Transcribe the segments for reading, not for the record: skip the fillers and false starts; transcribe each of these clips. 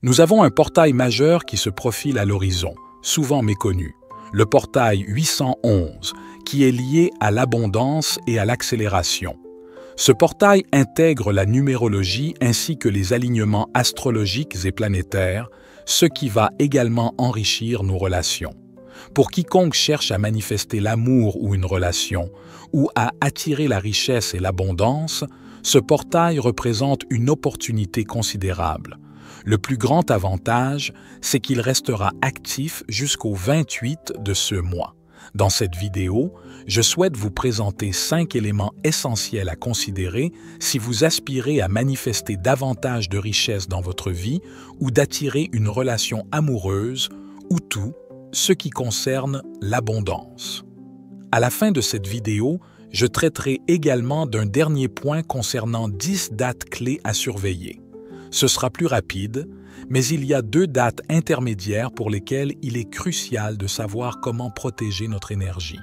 Nous avons un portail majeur qui se profile à l'horizon, souvent méconnu, le portail 811, qui est lié à l'abondance et à l'accélération. Ce portail intègre la numérologie ainsi que les alignements astrologiques et planétaires, ce qui va également enrichir nos relations. Pour quiconque cherche à manifester l'amour ou une relation, ou à attirer la richesse et l'abondance, ce portail représente une opportunité considérable. Le plus grand avantage, c'est qu'il restera actif jusqu'au 28 de ce mois. Dans cette vidéo, je souhaite vous présenter 5 éléments essentiels à considérer si vous aspirez à manifester davantage de richesse dans votre vie ou d'attirer une relation amoureuse ou tout ce qui concerne l'abondance. À la fin de cette vidéo, je traiterai également d'un dernier point concernant 10 dates clés à surveiller. Ce sera plus rapide, mais il y a 2 dates intermédiaires pour lesquelles il est crucial de savoir comment protéger notre énergie.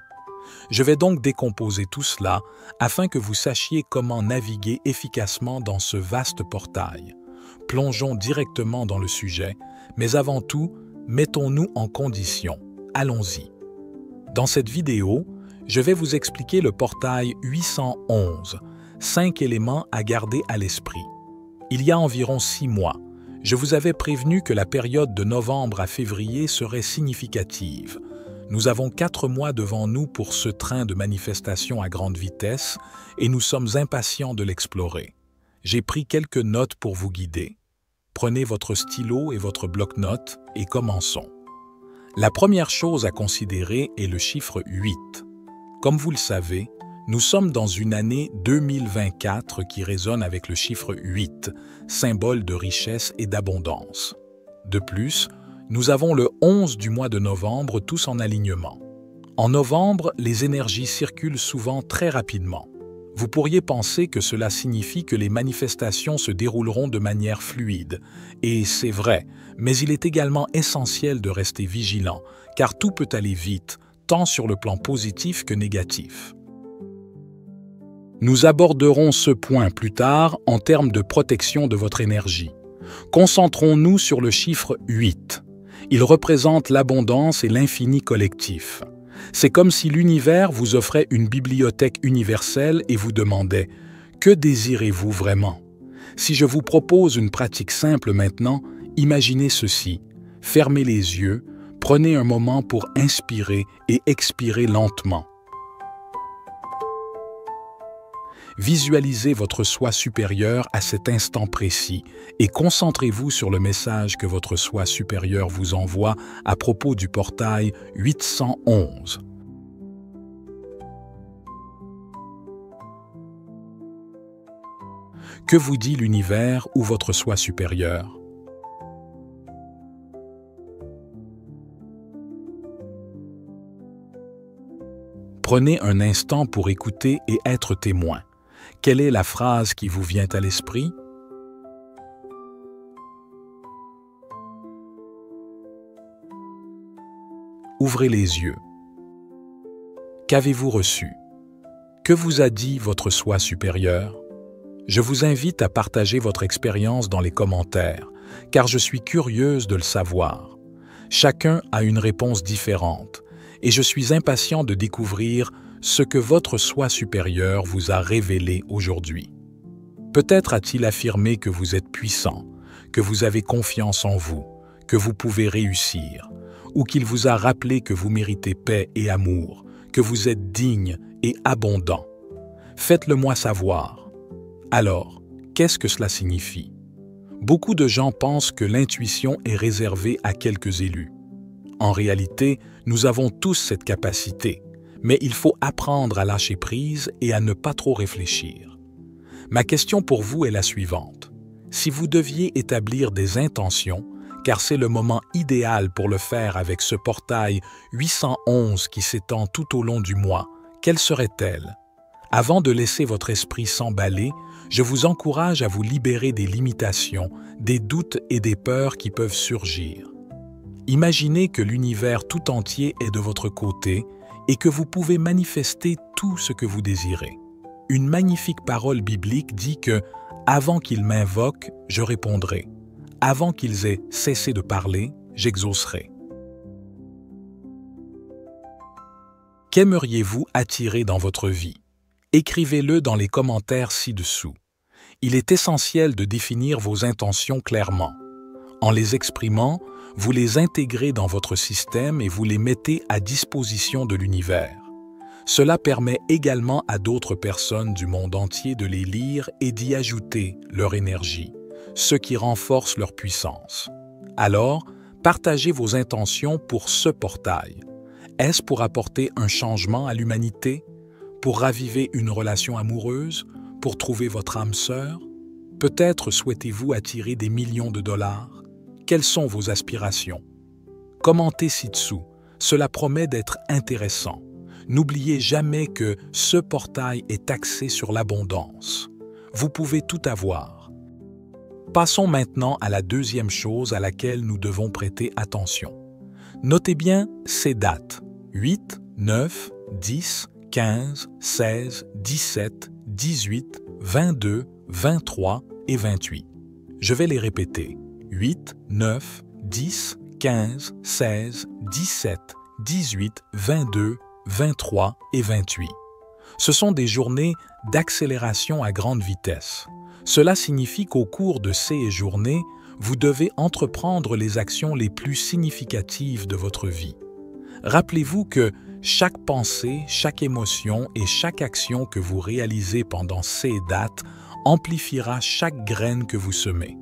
Je vais donc décomposer tout cela afin que vous sachiez comment naviguer efficacement dans ce vaste portail. Plongeons directement dans le sujet, mais avant tout, mettons-nous en condition. Allons-y. Dans cette vidéo, je vais vous expliquer le portail 811, 5 éléments à garder à l'esprit. Il y a environ 6 mois, je vous avais prévenu que la période de novembre à février serait significative. Nous avons 4 mois devant nous pour ce train de manifestation à grande vitesse et nous sommes impatients de l'explorer. J'ai pris quelques notes pour vous guider. Prenez votre stylo et votre bloc-notes et commençons. La première chose à considérer est le chiffre 8. Comme vous le savez, nous sommes dans une année 2024 qui résonne avec le chiffre 8, symbole de richesse et d'abondance. De plus, nous avons le 11 du mois de novembre tous en alignement. En novembre, les énergies circulent souvent très rapidement. Vous pourriez penser que cela signifie que les manifestations se dérouleront de manière fluide. Et c'est vrai, mais il est également essentiel de rester vigilant, car tout peut aller vite, tant sur le plan positif que négatif. Nous aborderons ce point plus tard en termes de protection de votre énergie. Concentrons-nous sur le chiffre 8. Il représente l'abondance et l'infini collectif. C'est comme si l'univers vous offrait une bibliothèque universelle et vous demandait « Que désirez-vous vraiment ?» Si je vous propose une pratique simple maintenant, imaginez ceci. Fermez les yeux, prenez un moment pour inspirer et expirer lentement. Visualisez votre soi supérieur à cet instant précis et concentrez-vous sur le message que votre soi supérieur vous envoie à propos du portail 811. Que vous dit l'univers ou votre soi supérieur? Prenez un instant pour écouter et être témoin. Quelle est la phrase qui vous vient à l'esprit? Ouvrez les yeux. Qu'avez-vous reçu? Que vous a dit votre soi supérieur? Je vous invite à partager votre expérience dans les commentaires, car je suis curieuse de le savoir. Chacun a une réponse différente, et je suis impatient de découvrir ce que votre soi supérieur vous a révélé aujourd'hui. Peut-être a-t-il affirmé que vous êtes puissant, que vous avez confiance en vous, que vous pouvez réussir, ou qu'il vous a rappelé que vous méritez paix et amour, que vous êtes digne et abondant. Faites-le moi savoir. Alors, qu'est-ce que cela signifie? Beaucoup de gens pensent que l'intuition est réservée à quelques élus. En réalité, nous avons tous cette capacité, mais il faut apprendre à lâcher prise et à ne pas trop réfléchir. Ma question pour vous est la suivante. Si vous deviez établir des intentions, car c'est le moment idéal pour le faire avec ce portail 811 qui s'étend tout au long du mois, quelles seraient-elles? Avant de laisser votre esprit s'emballer, je vous encourage à vous libérer des limitations, des doutes et des peurs qui peuvent surgir. Imaginez que l'univers tout entier est de votre côté et que vous pouvez manifester tout ce que vous désirez. Une magnifique parole biblique dit que « Avant qu'il m'invoque, je répondrai. avant qu'ils aient cessé de parler, j'exaucerai. Qu'aimeriez-vous attirer dans votre vie? Écrivez-le dans les commentaires ci-dessous. Il est essentiel de définir vos intentions clairement. En les exprimant, vous les intégrez dans votre système et vous les mettez à disposition de l'univers. Cela permet également à d'autres personnes du monde entier de les lire et d'y ajouter leur énergie, ce qui renforce leur puissance. Alors, partagez vos intentions pour ce portail. Est-ce pour apporter un changement à l'humanité? Pour raviver une relation amoureuse? Pour trouver votre âme sœur? Peut-être souhaitez-vous attirer des millions de dollars? Quelles sont vos aspirations? Commentez ci-dessous, cela promet d'être intéressant. N'oubliez jamais que ce portail est axé sur l'abondance. Vous pouvez tout avoir. Passons maintenant à la deuxième chose à laquelle nous devons prêter attention. Notez bien ces dates: 8, 9, 10, 15, 16, 17, 18, 22, 23 et 28. Je vais les répéter. 8, 9, 10, 15, 16, 17, 18, 22, 23 et 28. Ce sont des journées d'accélération à grande vitesse. Cela signifie qu'au cours de ces journées, vous devez entreprendre les actions les plus significatives de votre vie. Rappelez-vous que chaque pensée, chaque émotion et chaque action que vous réalisez pendant ces dates amplifiera chaque graine que vous semez.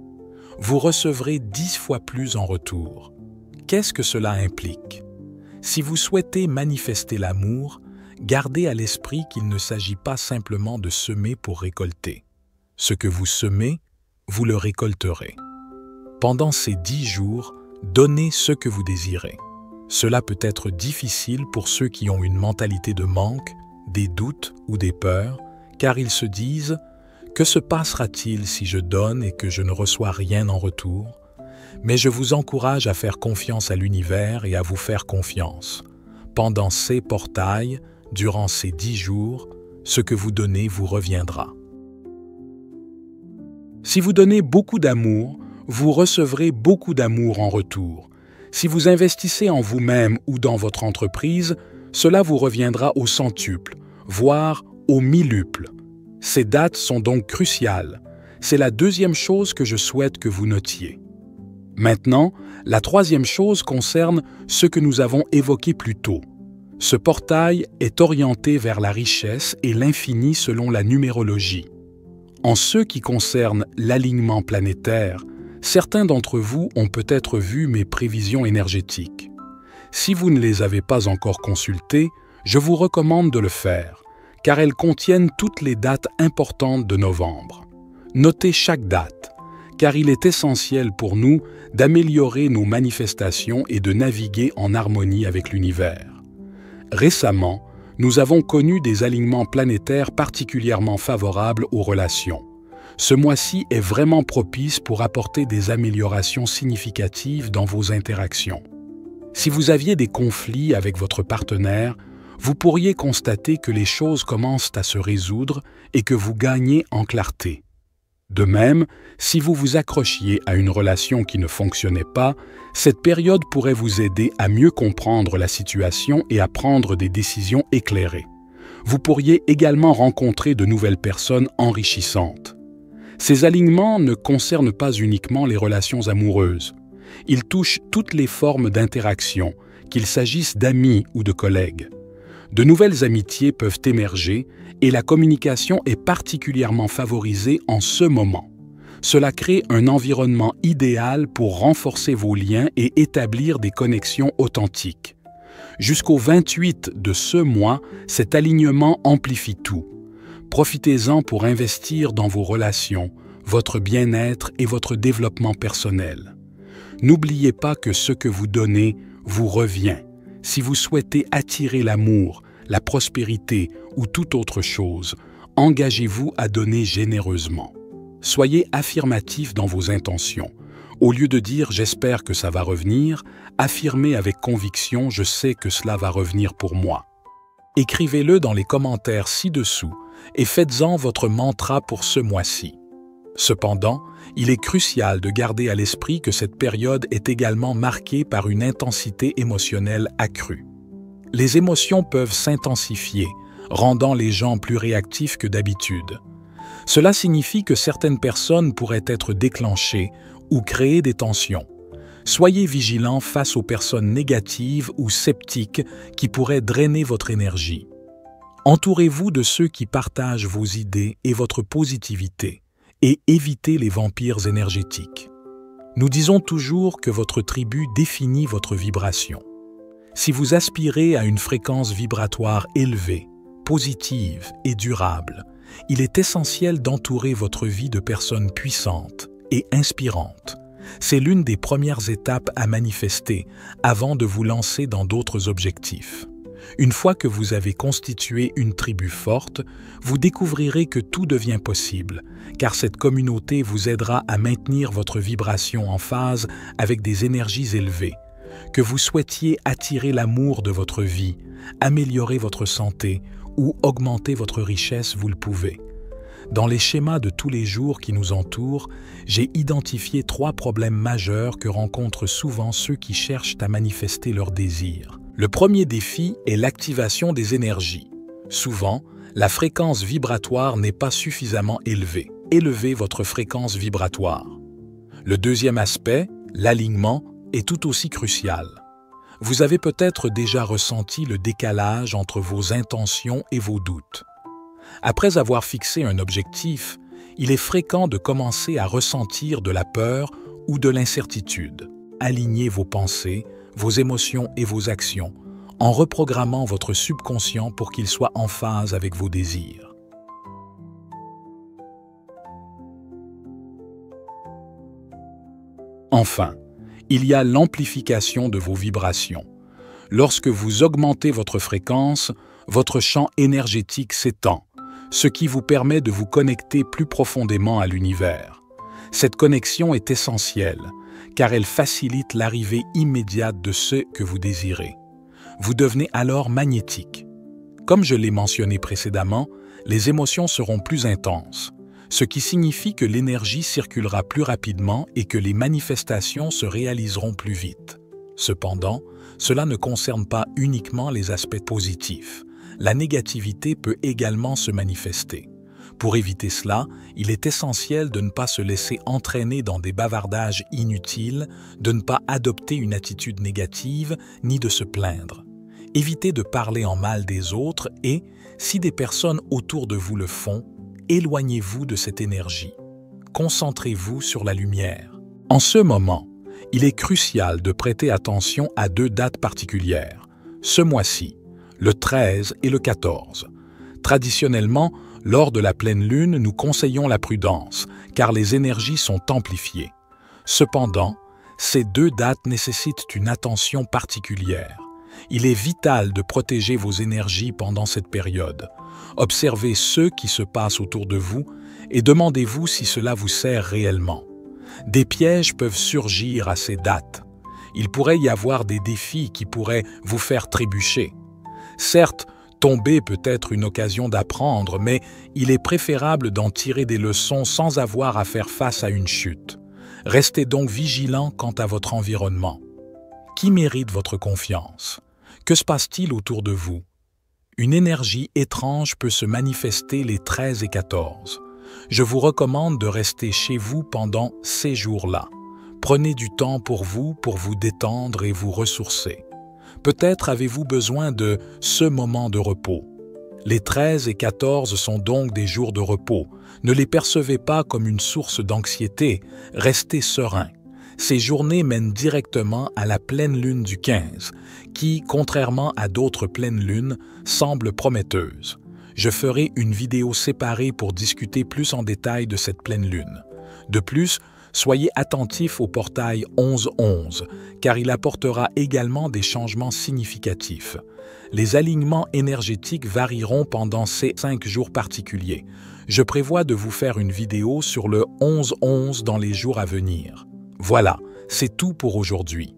Vous recevrez 10 fois plus en retour. Qu'est-ce que cela implique? Si vous souhaitez manifester l'amour, gardez à l'esprit qu'il ne s'agit pas simplement de semer pour récolter. Ce que vous semez, vous le récolterez. Pendant ces 10 jours, donnez ce que vous désirez. Cela peut être difficile pour ceux qui ont une mentalité de manque, des doutes ou des peurs, car ils se disent « Que se passera-t-il si je donne et que je ne reçois rien en retour ?» Mais je vous encourage à faire confiance à l'univers et à vous faire confiance. Pendant ces portails, durant ces 10 jours, ce que vous donnez vous reviendra. Si vous donnez beaucoup d'amour, vous recevrez beaucoup d'amour en retour. Si vous investissez en vous-même ou dans votre entreprise, cela vous reviendra au centuple, voire au milluple. Ces dates sont donc cruciales. C'est la deuxième chose que je souhaite que vous notiez. Maintenant, la troisième chose concerne ce que nous avons évoqué plus tôt. Ce portail est orienté vers la richesse et l'infini selon la numérologie. En ce qui concerne l'alignement planétaire, certains d'entre vous ont peut-être vu mes prévisions énergétiques. Si vous ne les avez pas encore consultées, je vous recommande de le faire, car elles contiennent toutes les dates importantes de novembre. Notez chaque date, car il est essentiel pour nous d'améliorer nos manifestations et de naviguer en harmonie avec l'univers. Récemment, nous avons connu des alignements planétaires particulièrement favorables aux relations. Ce mois-ci est vraiment propice pour apporter des améliorations significatives dans vos interactions. Si vous aviez des conflits avec votre partenaire, vous pourriez constater que les choses commencent à se résoudre et que vous gagnez en clarté. De même, si vous vous accrochiez à une relation qui ne fonctionnait pas, cette période pourrait vous aider à mieux comprendre la situation et à prendre des décisions éclairées. Vous pourriez également rencontrer de nouvelles personnes enrichissantes. Ces alignements ne concernent pas uniquement les relations amoureuses. Ils touchent toutes les formes d'interaction, qu'il s'agisse d'amis ou de collègues. De nouvelles amitiés peuvent émerger et la communication est particulièrement favorisée en ce moment. Cela crée un environnement idéal pour renforcer vos liens et établir des connexions authentiques. Jusqu'au 28 de ce mois, cet alignement amplifie tout. Profitez-en pour investir dans vos relations, votre bien-être et votre développement personnel. N'oubliez pas que ce que vous donnez vous revient. Si vous souhaitez attirer l'amour, la prospérité ou toute autre chose, engagez-vous à donner généreusement. Soyez affirmatif dans vos intentions. Au lieu de dire « j'espère que ça va revenir », affirmez avec conviction « je sais que cela va revenir pour moi ». Écrivez-le dans les commentaires ci-dessous et faites-en votre mantra pour ce mois-ci. Cependant, il est crucial de garder à l'esprit que cette période est également marquée par une intensité émotionnelle accrue. Les émotions peuvent s'intensifier, rendant les gens plus réactifs que d'habitude. Cela signifie que certaines personnes pourraient être déclenchées ou créer des tensions. Soyez vigilants face aux personnes négatives ou sceptiques qui pourraient drainer votre énergie. Entourez-vous de ceux qui partagent vos idées et votre positivité, et évitez les vampires énergétiques. Nous disons toujours que votre tribu définit votre vibration. Si vous aspirez à une fréquence vibratoire élevée, positive et durable, il est essentiel d'entourer votre vie de personnes puissantes et inspirantes. C'est l'une des premières étapes à manifester avant de vous lancer dans d'autres objectifs. Une fois que vous avez constitué une tribu forte, vous découvrirez que tout devient possible, car cette communauté vous aidera à maintenir votre vibration en phase avec des énergies élevées. Que vous souhaitiez attirer l'amour de votre vie, améliorer votre santé ou augmenter votre richesse, vous le pouvez. Dans les schémas de tous les jours qui nous entourent, j'ai identifié 3 problèmes majeurs que rencontrent souvent ceux qui cherchent à manifester leurs désirs. Le premier défi est l'activation des énergies. Souvent, la fréquence vibratoire n'est pas suffisamment élevée. Élevez votre fréquence vibratoire. Le deuxième aspect, l'alignement, est tout aussi crucial. Vous avez peut-être déjà ressenti le décalage entre vos intentions et vos doutes. Après avoir fixé un objectif, il est fréquent de commencer à ressentir de la peur ou de l'incertitude. Alignez vos pensées, vos émotions et vos actions en reprogrammant votre subconscient pour qu'il soit en phase avec vos désirs. Enfin, il y a l'amplification de vos vibrations. Lorsque vous augmentez votre fréquence, votre champ énergétique s'étend, ce qui vous permet de vous connecter plus profondément à l'univers. Cette connexion est essentielle, car elle facilite l'arrivée immédiate de ce que vous désirez. Vous devenez alors magnétique. Comme je l'ai mentionné précédemment, les émotions seront plus intenses, ce qui signifie que l'énergie circulera plus rapidement et que les manifestations se réaliseront plus vite. Cependant, cela ne concerne pas uniquement les aspects positifs. La négativité peut également se manifester. Pour éviter cela, il est essentiel de ne pas se laisser entraîner dans des bavardages inutiles, de ne pas adopter une attitude négative, ni de se plaindre. Évitez de parler en mal des autres et, si des personnes autour de vous le font, éloignez-vous de cette énergie. Concentrez-vous sur la lumière. En ce moment, il est crucial de prêter attention à 2 dates particulières. Ce mois-ci, le 13 et le 14. Traditionnellement, lors de la pleine lune, nous conseillons la prudence, car les énergies sont amplifiées. Cependant, ces 2 dates nécessitent une attention particulière. Il est vital de protéger vos énergies pendant cette période. Observez ce qui se passe autour de vous et demandez-vous si cela vous sert réellement. Des pièges peuvent surgir à ces dates. Il pourrait y avoir des défis qui pourraient vous faire trébucher. Certes, tomber peut être une occasion d'apprendre, mais il est préférable d'en tirer des leçons sans avoir à faire face à une chute. Restez donc vigilant quant à votre environnement. Qui mérite votre confiance? Que se passe-t-il autour de vous? Une énergie étrange peut se manifester les 13 et 14. Je vous recommande de rester chez vous pendant ces jours-là. Prenez du temps pour vous détendre et vous ressourcer. Peut-être avez-vous besoin de ce moment de repos. Les 13 et 14 sont donc des jours de repos. Ne les percevez pas comme une source d'anxiété. Restez serein. Ces journées mènent directement à la pleine lune du 15, qui, contrairement à d'autres pleines lunes, semble prometteuse. Je ferai une vidéo séparée pour discuter plus en détail de cette pleine lune. De plus, soyez attentifs au portail 11-11, car il apportera également des changements significatifs. Les alignements énergétiques varieront pendant ces 5 jours particuliers. Je prévois de vous faire une vidéo sur le 11-11 dans les jours à venir. Voilà, c'est tout pour aujourd'hui.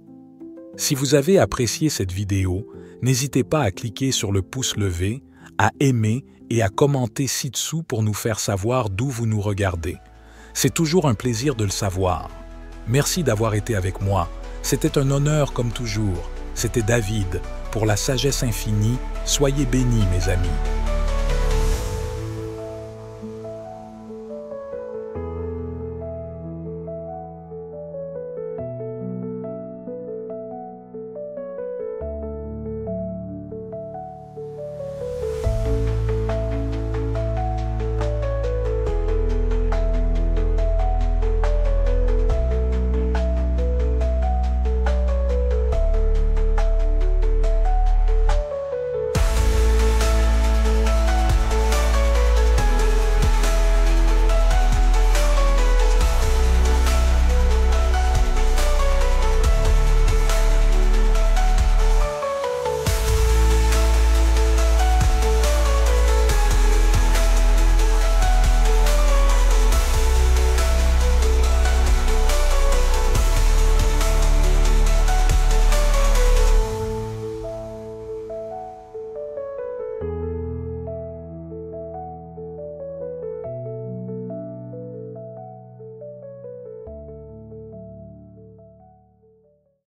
Si vous avez apprécié cette vidéo, n'hésitez pas à cliquer sur le pouce levé, à aimer et à commenter ci-dessous pour nous faire savoir d'où vous nous regardez. C'est toujours un plaisir de le savoir. Merci d'avoir été avec moi. C'était un honneur comme toujours. C'était David. Pour la sagesse infinie, soyez bénis, mes amis.